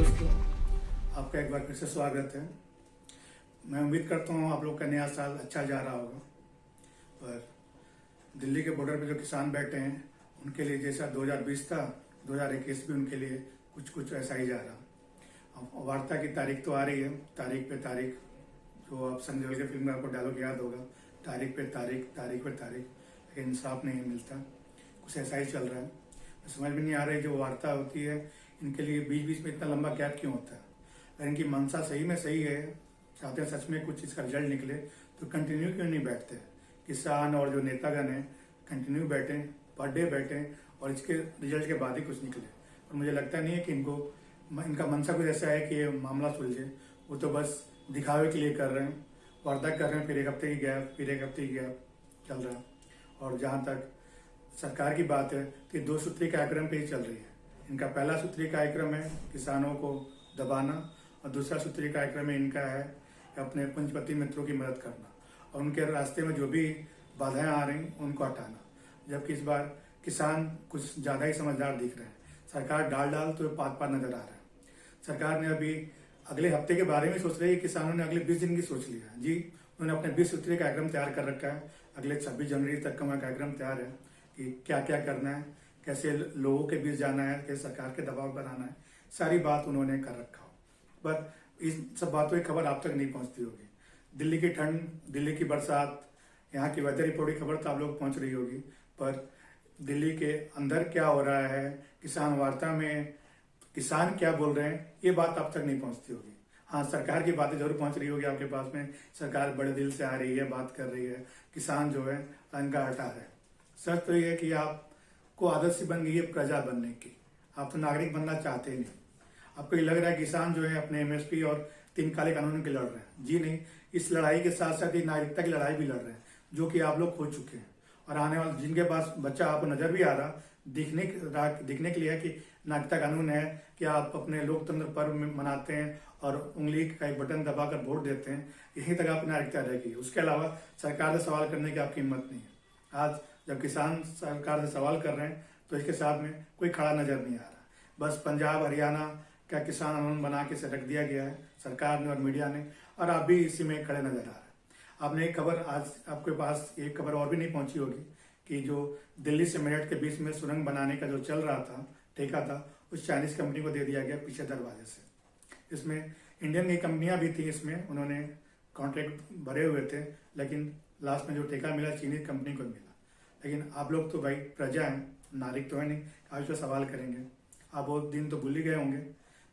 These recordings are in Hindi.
दोस्तों, आपका एक बार फिर से स्वागत है। मैं उम्मीद करता हूँ आप लोग का नया साल अच्छा जा रहा होगा। पर दिल्ली के बॉर्डर पे जो किसान बैठे हैं उनके लिए जैसा 2020 था, 2021 भी उनके लिए कुछ कुछ ऐसा ही जा रहा। अब वार्ता की तारीख तो आ रही है, तारीख पे तारीख, जो आप संजय के फिल्म में आपको डायलॉग याद होगा, तारीख पे तारीख, तारीख पे तारीख, लेकिन इंसाफ नहीं मिलता। कुछ ऐसा ही चल रहा है। समझ में नहीं आ रहा है जो वार्ता होती है इनके लिए बीच बीच में इतना लंबा गैप क्यों होता है। अगर इनकी मंशा सही में सही है, चाहते हैं सच में कुछ इसका रिजल्ट निकले, तो कंटिन्यू क्यों नहीं बैठते। किसान और जो नेतागण हैं कंटिन्यू बैठें, पर डे बैठें और इसके रिजल्ट के बाद ही कुछ निकले। और मुझे लगता नहीं है कि इनका मंशा कुछ ऐसा है कि ये मामला सुलझे। वो तो बस दिखावे के लिए कर रहे हैं, वार्ता कर रहे हैं, फिर एक हफ्ते की गैप, फिर एक हफ्ते की गैप चल रहा है। और जहाँ तक सरकार की बात है कि 2 सूत्री कार्यक्रम पे ही चल रही है। इनका पहला सूत्री कार्यक्रम है किसानों को दबाना, और दूसरा सूत्री कार्यक्रम है इनका है अपने पंचपति मित्रों की मदद करना और उनके रास्ते में जो भी बाधाएं आ रही उनको हटाना। जबकि इस बार किसान कुछ ज़्यादा ही समझदार दिख रहे हैं। सरकार डाल तो पात पात नजर आ रहा है। सरकार ने अभी अगले हफ्ते के बारे में सोच रही है, किसानों ने अगले 20 दिन की सोच लिया जी। उन्होंने अपने 20 सूत्री कार्यक्रम तैयार कर रखा है। अगले 26 जनवरी तक का कार्यक्रम तैयार है कि क्या क्या करना है, कैसे लोगों के बीच जाना है, कैसे सरकार के दबाव बनाना है, सारी बात उन्होंने कर रखा हो। पर इन सब बातों की खबर आप तक नहीं पहुंचती होगी। दिल्ली की ठंड, दिल्ली की बरसात, यहाँ की वेदर रिपोर्ट की खबर तो आप लोग पहुंच रही होगी, पर दिल्ली के अंदर क्या हो रहा है, किसान वार्ता में किसान क्या बोल रहे हैं, ये बात आप तक नहीं पहुंचती होगी। हाँ, सरकार की बातें जरूर पहुंच रही होगी आपके पास में। सरकार बड़े दिल से आ रही है, बात कर रही है, किसान जो है इनका हटा रहे हैं। सच तो ये है कि आपको आदत सी बन गई है प्रजा बनने की। आप तो नागरिक बनना चाहते ही नहीं। आपको ये लग रहा है किसान जो है अपने एमएसपी और 3 काले कानून के लड़ रहे हैं। जी नहीं, इस लड़ाई के साथ साथ ये नागरिकता की लड़ाई भी लड़ रहे हैं, जो कि आप लोग खो चुके हैं। और आने वाले जिनके पास बच्चा आपको नजर भी आ रहा दिखने के लिए है कि नागरिकता कानून है कि आप अपने लोकतंत्र पर्व मनाते हैं और उंगली का एक बटन दबाकर वोट देते हैं, यहीं तक आपकी नागरिकता रहेगी। उसके अलावा सरकार से सवाल करने की आपकी हिम्मत नहीं है। आज जब किसान सरकार से सवाल कर रहे हैं तो इसके साथ में कोई खड़ा नजर नहीं आ रहा। बस पंजाब हरियाणा का किसान आंदोलन बना के रख दिया गया है सरकार ने और मीडिया ने, और आप भी इसी में खड़े नजर आ रहे हैं। आपने एक खबर, आज आपके पास एक खबर और भी नहीं पहुंची होगी कि जो दिल्ली से मेरठ के बीच में सुरंग बनाने का जो चल रहा था, ठेका था, उस चाइनीज कंपनी को दे दिया गया पीछे दरवाजे से। इसमें इंडियन की कंपनियां भी थी, इसमें उन्होंने कॉन्ट्रैक्ट भरे हुए थे, लेकिन लास्ट में जो ठेका मिला चीनी कंपनी को मिला। लेकिन आप लोग तो भाई प्रजा हैं, नागरिक तो है नहीं, आज तो सवाल करेंगे। आप वो दिन तो भूल ही गए होंगे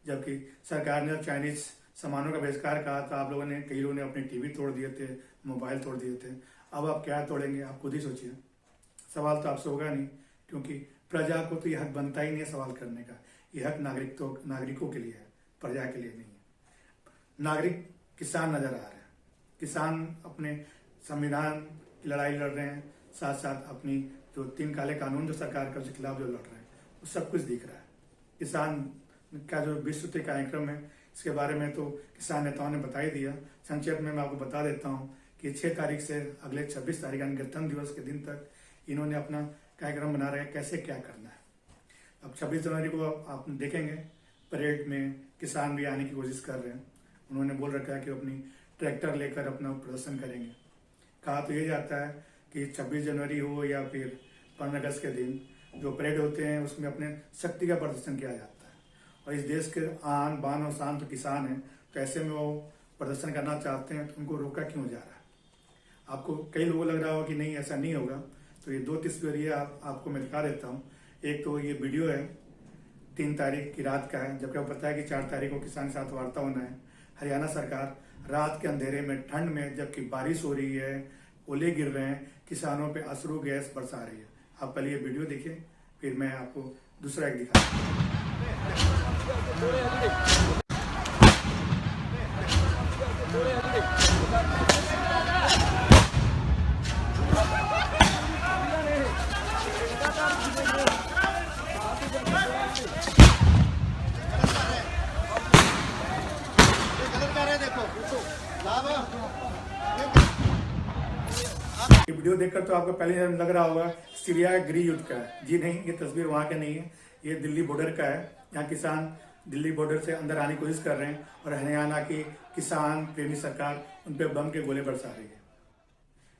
जबकि सरकार ने चाइनीज सामानों का बहिष्कार कहा था। आप लोगों ने, कई लोगों ने अपने टीवी तोड़ दिए थे, मोबाइल तोड़ दिए थे। अब आप क्या तोड़ेंगे, आप खुद ही सोचिए। सवाल तो आपसे होगा नहीं, क्योंकि प्रजा को तो यह हक बनता ही नहीं है सवाल करने का। यह हक नागरिकों के लिए है, प्रजा के लिए नहीं है। नागरिक किसान नजर आ रहे हैं। किसान अपने संविधान की लड़ाई लड़ रहे हैं, साथ साथ अपनी जो 3 काले कानून जो सरकार के खिलाफ जो लड़ रहे हैं, वो सब कुछ दिख रहा है। किसान का जो 20 सूत्री कार्यक्रम है, इसके बारे में तो किसान नेताओं ने बता ही दिया। संक्षेप में मैं आपको बता देता हूँ कि 6 तारीख से अगले 26 तारीख यानी गणतंत्र दिवस के दिन तक इन्होंने अपना कार्यक्रम बना रहे हैं, कैसे क्या करना है। अब 26 जनवरी को आप देखेंगे परेड में किसान भी आने की कोशिश कर रहे हैं। उन्होंने बोल रखा है कि अपनी ट्रैक्टर लेकर अपना प्रदर्शन करेंगे। कहा तो ये जाता है कि 26 जनवरी हो या फिर 15 अगस्त के दिन जो परेड होते हैं उसमें अपने शक्ति का प्रदर्शन किया जाता है। और इस देश के आन बान और शान तो किसान हैं, तो ऐसे में वो प्रदर्शन करना चाहते हैं, तो उनको रोका क्यों जा रहा है। आपको कई लोगों को लग रहा होगा कि नहीं ऐसा नहीं होगा, तो ये 2 तस्वीरें आपको मैं दिखा देता हूँ। एक तो ये वीडियो है 3 तारीख की रात का है, जबकि आपको पता है कि 4 तारीख को किसान के साथ वार्ता होना है। हरियाणा सरकार रात के अंधेरे में, ठंड में, जबकि बारिश हो रही है, ओले गिर रहे हैं, किसानों पे अश्रु गैस बरसा रही है। आप पहले ये वीडियो देखिए, फिर मैं आपको दूसरा एक दिखाता हूँ। ये वीडियो देखकर तो आपको पहले लग रहा होगा सीरिया गृह युद्ध का है। जी नहीं, ये तस्वीर वहां का नहीं है, ये दिल्ली बॉर्डर का है। यहाँ किसान दिल्ली बॉर्डर से अंदर आने की कोशिश कर रहे हैं और हरियाणा की किसान प्रेमी सरकार उन पर बम के गोले बरसा रही है।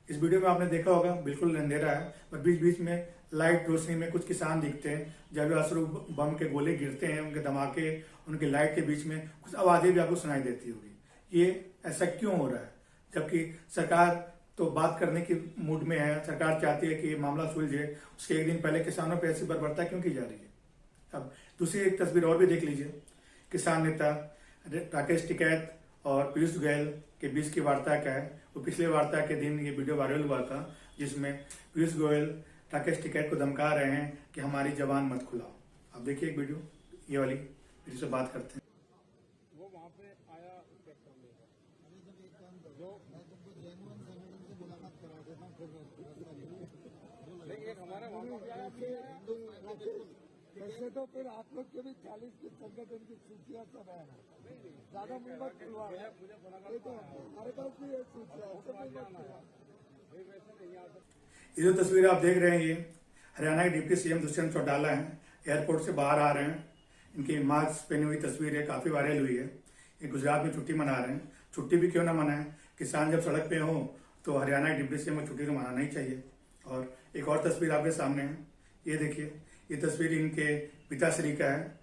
इस वीडियो में आपने देखा होगा बिल्कुल अंधेरा है, पर बीच बीच में लाइट रोशनी में कुछ किसान दिखते हैं। जब अश्रु बम के गोले गिरते हैं, उनके धमाके, उनकी लाइट के बीच में कुछ आवाजें भी आपको सुनाई देती होगी। ये ऐसा क्यों हो रहा है, जबकि सरकार तो बात करने की मूड में है। सरकार चाहती है कि ये मामला सुलझे, उसके एक दिन पहले किसानों पर ऐसी बर्बरता क्यों की जा रही है। अब दूसरी एक तस्वीर और भी देख लीजिए। किसान नेता राकेश टिकैत और पीयूष गोयल के बीच की वार्ता क्या है। वो पिछले वार्ता के दिन ये वीडियो वायरल हुआ था, जिसमें पीयूष गोयल राकेश टिकैत को धमका रहे हैं कि हमारी जबान मत खुलाओ। अब देखिए एक वीडियो, ये वाली वीडियो से बात करते हैं। वो वहाँ पे आया ट्रैक्टर लेकर, जो मैं तुमको जैनवन संगठन से मुलाकात करा देता हूँ, फिर एक हमारा वहाँ पे आया। वैसे तो फिर आप लोग के भी 40 के संगठन की सूचियाँ सब है, ज्यादा मुंबई खुलवा ये तो हमारे पास भी एक सूचिया। ये जो तस्वीर आप देख रहे हैं, ये हरियाणा के डिप्टी सीएम दुष्यंत चौटाला हैं, एयरपोर्ट से बाहर आ रहे हैं। इनकी मास्क पहनी हुई तस्वीर है, काफी वायरल हुई है। ये गुजरात में छुट्टी मना रहे हैं। छुट्टी भी क्यों ना मनाएं, किसान जब सड़क पे हो तो हरियाणा के डिप्टी सीएम को छुट्टी तो मनाना ही चाहिए। और एक और तस्वीर आपके सामने है, ये देखिए। ये तस्वीर इनके पिताश्री का है,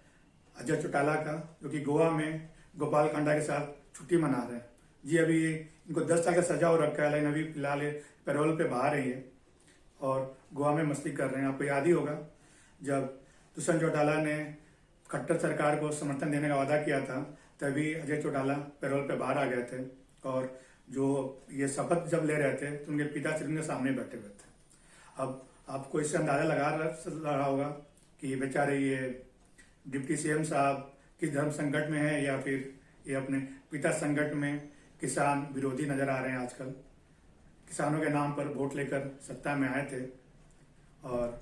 अजय चौटाला का, जो कि गोवा में गोपाल कांडा के साथ छुट्टी मना रहे हैं। जी अभी इनको 10 साल का सजा हो रखा है, लेकिन अभी फिलहाल पैरोल पे बाहर है ये, और गोवा में मस्ती कर रहे हैं। आपको याद ही होगा जब दुष्यंत चौटाला ने खट्टर सरकार को समर्थन देने का वादा किया था, तभी अजय चौटाला पैरोल पे बाहर आ गए थे। और जो ये शपथ जब ले रहे थे तो उनके पिताश्री उनके सामने बैठे हुए थे। अब आपको इससे अंदाजा लगा रहा होगा कि बेचारे ये डिप्टी सीएम साहब किस धर्म संकट में है, या फिर ये अपने पिता संकट में किसान विरोधी नजर आ रहे हैं। आजकल किसानों के नाम पर वोट लेकर सत्ता में आए थे, और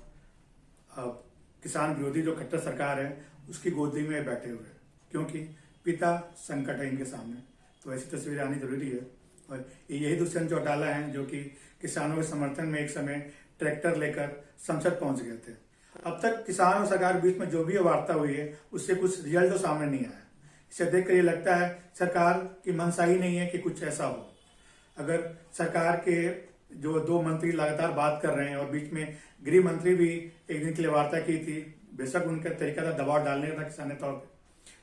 अब किसान विरोधी जो खट्टर सरकार है उसकी गोदी में बैठे हुए हैं, क्योंकि पिता संकट है इनके सामने। तो ऐसी तस्वीरें आनी जरूरी है। और यही दुष्यंत चौटाला हैं जो कि किसानों के समर्थन में एक समय ट्रैक्टर लेकर संसद पहुंच गए थे। अब तक किसान और सरकार के बीच में जो भी वार्ता हुई है, उससे कुछ रिजल्ट तो सामने नहीं आया। इसे देखकर ये लगता है सरकार की मनसा ही नहीं है कि कुछ ऐसा हो। अगर सरकार के जो 2 मंत्री लगातार बात कर रहे हैं, और बीच में गृह मंत्री भी एक दिन के लिए वार्ता की थी, बेशक उनका तरीका था दबाव डालने का, किसान नेताओं पर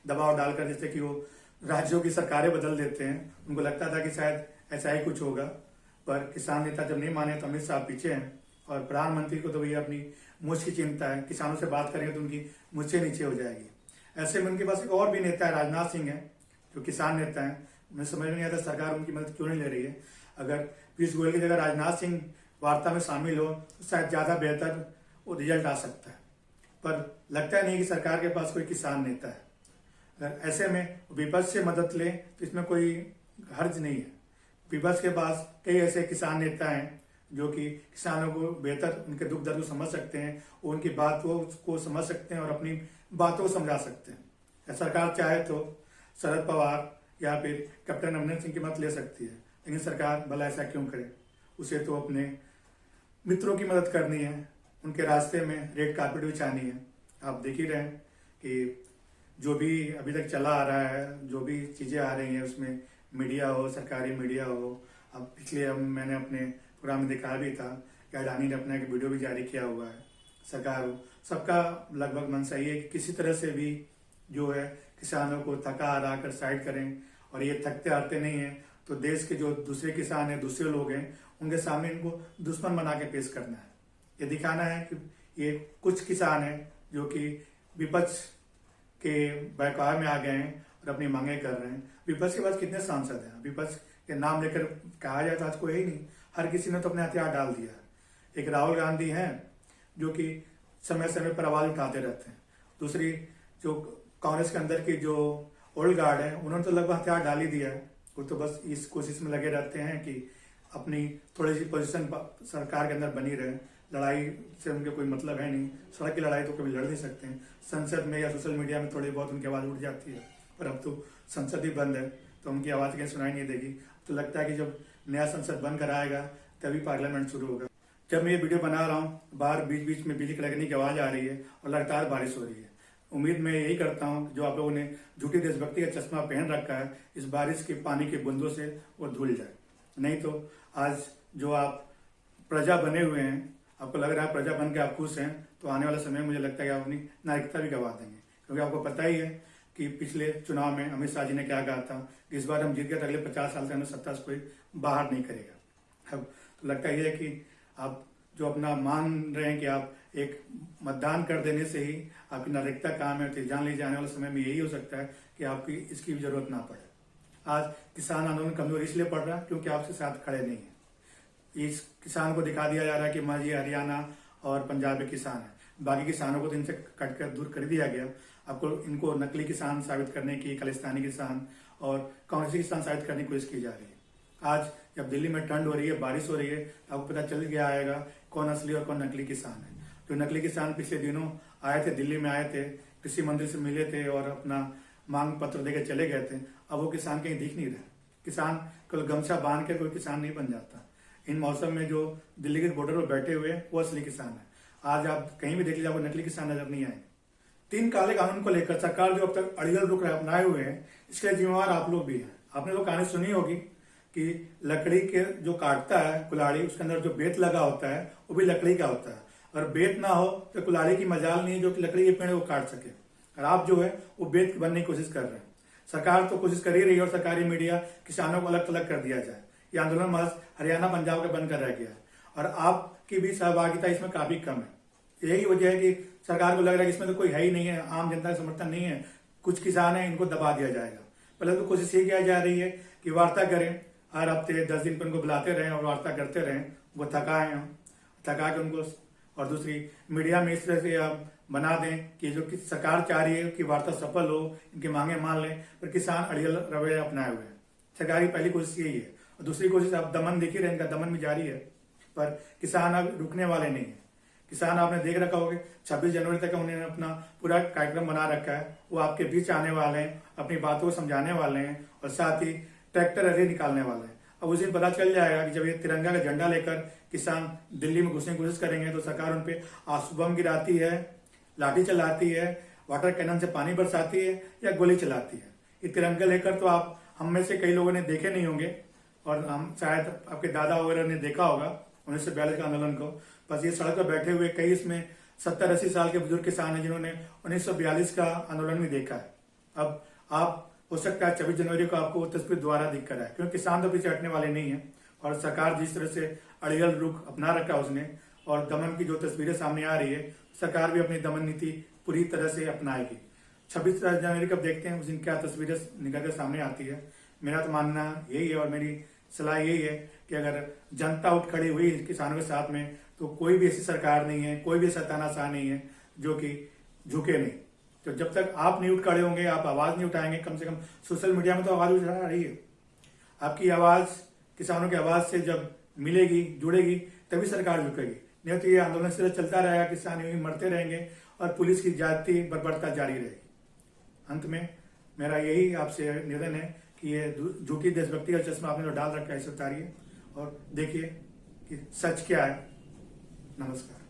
दबाव डालकर, जैसे कि वो राज्यों की सरकारें बदल देते हैं। उनको लगता था कि शायद ऐसा ही कुछ होगा, पर किसान नेता जब नहीं माने तो अमित शाह पीछे हैं। और प्रधानमंत्री को तो भैया अपनी मुझ की चिंता है, किसानों से बात करेंगे तो उनकी मुझ से नीचे हो जाएगी। ऐसे में उनके पास एक और भी नेता है, राजनाथ सिंह है, जो किसान नेता है। मुझे समझ में नहीं आता सरकार उनकी मदद क्यों नहीं ले रही है। अगर पीयूष गोयल की जगह राजनाथ सिंह वार्ता में शामिल हो तो शायद ज्यादा बेहतर वो रिजल्ट आ सकता है, पर लगता नहीं कि सरकार के पास कोई किसान नेता है। अगर ऐसे में विपक्ष से मदद ले तो इसमें कोई हर्ज नहीं है। विपक्ष के पास कई ऐसे किसान नेता हैं जो कि किसानों को बेहतर उनके दुख दर्द को समझ सकते हैं, उनकी बातों को समझ सकते हैं और अपनी बातों को समझा सकते हैं। सरकार चाहे तो शरद पवार या फिर कैप्टन अमरिंदर सिंह की मदद ले सकती है, लेकिन सरकार भला ऐसा क्यों करे। उसे तो अपने मित्रों की मदद करनी है, उनके रास्ते में रेड कारपेट बिछानी है। आप देख ही रहे हैं कि जो भी अभी तक चला आ रहा है, जो भी चीजें आ रही हैं, उसमें मीडिया हो, सरकारी मीडिया हो। अब पिछले मैंने अपने प्रोग्राम में दिखाया भी था कि अडानी ने अपना एक वीडियो भी जारी किया हुआ है। सरकार सबका लगभग मनसा ये है कि किसी तरह से भी जो है किसानों को थका हरा कर साइड करें, और ये थकते हारते नहीं है तो देश के जो दूसरे किसान हैं, दूसरे लोग हैं, उनके सामने इनको दुश्मन बना के पेश करना है। ये दिखाना है कि ये कुछ किसान हैं जो कि विपक्ष के बहकावे में आ गए हैं और अपनी मांगे कर रहे हैं। विपक्ष के पास कितने सांसद हैं? विपक्ष के नाम लेकर कहा जाए तो आज कोई ही नहीं, हर किसी ने तो अपने हथियार डाल दिया है। एक राहुल गांधी हैं जो कि समय समय पर आवाज उठाते रहते हैं। दूसरी जो कांग्रेस के अंदर की जो ओल्ड गार्ड है, उन्होंने तो लगभग हथियार डाल ही दिया है। वो तो बस इस कोशिश में लगे रहते हैं कि अपनी थोड़ी सी पोजीशन सरकार के अंदर बनी रहे। लड़ाई से उनके कोई मतलब है नहीं। सड़क की लड़ाई तो कभी लड़ नहीं सकते हैं। संसद में या सोशल मीडिया में थोड़ी बहुत उनकी आवाज उठ जाती है, पर अब तो संसद ही बंद है तो उनकी आवाज कहीं सुनाई नहीं देगी। तो लगता है कि जब नया संसद बन कर आएगा तभी पार्लियामेंट शुरू होगा। जब मैं ये वीडियो बना रहा हूँ, बाहर बीच बीच में बिजली कड़कने की आवाज आ रही है और लगातार बारिश हो रही है। उम्मीद मैं यही करता हूँ जो आप लोगों ने झूठी देशभक्ति का चश्मा पहन रखा है, इस बारिश के पानी के बूंदों से वो धुल जाए। नहीं तो आज जो आप प्रजा बने हुए हैं, आपको लग रहा है प्रजा बन के आप खुश हैं, तो आने वाला समय मुझे लगता है कि आप अपनी नागरिकता भी गंवा देंगे। क्योंकि आपको पता ही है कि पिछले चुनाव में अमित शाह जी ने क्या कहा था कि इस बार हम जीत गए तो अगले 50 साल से हमें सत्ता से कोई बाहर नहीं करेगा। अब तो लगता है कि आप जो अपना मान रहे हैं कि आप एक मतदान कर देने से ही आपकी नागरिकता काम है, तो जान लीजिए आने वाले समय में यही हो सकता है कि आपकी इसकी भी जरूरत ना पड़े। आज किसान आंदोलन कमजोर इसलिए पड़ रहा है क्योंकि आपके साथ खड़े नहीं है। इस किसान को दिखा दिया जा रहा है कि माँ जी हरियाणा और पंजाब के किसान है, बाकी किसानों को तो इनसे कट कर दूर कर दिया गया। आपको इनको नकली किसान साबित करने की, खालिस्तानी किसान और कांग्रेसी किसान साबित करने की कोशिश की जा रही है। आज जब दिल्ली में ठंड हो रही है, बारिश हो रही है, तो आपको पता चल गया आएगा कौन असली और कौन नकली किसान है। जो नकली किसान पिछले दिनों आए थे, दिल्ली में आए थे, कृषि मंत्री से मिले थे और अपना मांग पत्र देकर चले गए थे, अब वो किसान कहीं दिख नहीं रहा। किसान कल गमछा बांध के कोई किसान नहीं बन जाता। इन मौसम में जो दिल्ली के बॉर्डर पर बैठे हुए वो असली किसान है। आज आप कहीं भी देख लीजिए, आपको नकली किसान नजर नहीं आएंगे। 3 काले कानून को लेकर सरकार जो अब तक अड़ियल रुख अपनाए हुए हैं, इसके लिए जिम्मेवार आप लोग भी हैं। आपने तो कहानी सुनी होगी कि लकड़ी के जो काटता है कुल्हाड़ी, उसके अंदर जो बेत लगा होता है वो भी लकड़ी का होता है। अगर बेत ना हो तो कुल्हाड़ी की मजाल नहीं है जो कि लकड़ी के पेड़ वो काट सके। और आप जो है वो बेत बनने की कोशिश कर रहे हैं। सरकार तो कोशिश कर ही रही है और सरकारी मीडिया किसानों को अलग थलग कर दिया जाए। ये आंदोलन महज हरियाणा पंजाब का बनकर रह गया है और आपकी भी सहभागिता इसमें काफी कम है। यही वजह है कि सरकार को लग रहा है कि इसमें तो कोई है ही नहीं है, आम जनता का समर्थन नहीं है, कुछ किसान है, इनको दबा दिया जाएगा। पहले तो कोशिश ये की जा रही है कि वार्ता करें, हर हफ्ते 10 दिन पर उनको बुलाते रहें और वार्ता करते रहें, वो थका के उनको, और दूसरी मीडिया में इस तरह से आप बना दें कि जो कि सरकार चाह रही है कि वार्ता सफल हो, इनकी मांगे मान लें, पर किसान अड़ियल रवैया अपनाए हुए हैं। सरकार की पहली कोशिश यही है और दूसरी कोशिश आप दमन दिख ही रहे, इनका दमन भी जारी है, पर किसान अब रुकने वाले नहीं है। किसान आपने देख रखा होगा 26 जनवरी तक उन्होंने अपना पूरा कार्यक्रम बना रखा है। वो आपके बीच आने वाले हैं, अपनी बातों को समझाने वाले हैं और साथ ही ट्रैक्टर रैली निकालने वाले हैं। अब उस दिन पता चल जाएगा कि जब ये तिरंगा का झंडा लेकर किसान दिल्ली में घुसने की कोशिश करेंगे तो सरकार उन पे आंसू बम गिराती है, लाठी चलाती है, वाटर कैनन से पानी बरसाती है या गोली चलाती है। ये तिरंगा लेकर तो आप हम में से कई लोगों ने देखे नहीं होंगे और हम शायद आपके दादा वगैरह ने देखा होगा 1942 का आंदोलन को। बस ये सड़क पर बैठे हुए कई इसमें 70-80 साल के बुजुर्ग किसान हैं जिन्होंने 1942 का आंदोलन भी देखा है। अब आप हो सकता है 26 जनवरी को आपको वो तस्वीर दोबारा दिख कर आए, क्योंकि किसान तो पीछे हटने वाले नहीं है और सरकार जिस तरह से अड़ियल रुख अपना रखा है उसने और दमन की जो तस्वीरें सामने आ रही है, सरकार भी अपनी दमन नीति पूरी तरह से अपनाएगी। 26 जनवरी कब देखते हैं उस दिन क्या तस्वीरें निकल कर सामने आती है। मेरा तो मानना यही है और मेरी सलाह यही है कि अगर जनता उठ खड़ी हुई किसानों के साथ में तो कोई भी ऐसी सरकार नहीं है, कोई भी ऐसा तानाशाह नहीं है जो कि झुके नहीं। तो जब तक आप नहीं उठ खड़े होंगे, आप आवाज नहीं उठाएंगे, कम से कम सोशल मीडिया में तो आवाज उठा रही है, आपकी आवाज किसानों की आवाज से जब मिलेगी, जुड़ेगी, तभी सरकार झुकेगी। नहीं तो ये आंदोलन सिर्फ चलता रहेगा, किसान यूं ही मरते रहेंगे और पुलिस की जाति बर्बरता जारी रहेगी। अंत में मेरा यही आपसे निवेदन है कि ये झूठी देशभक्ति का चश्मा आपने जो डाल रखा है इसे उतारिए और देखिए कि सच क्या है। नमस्कार।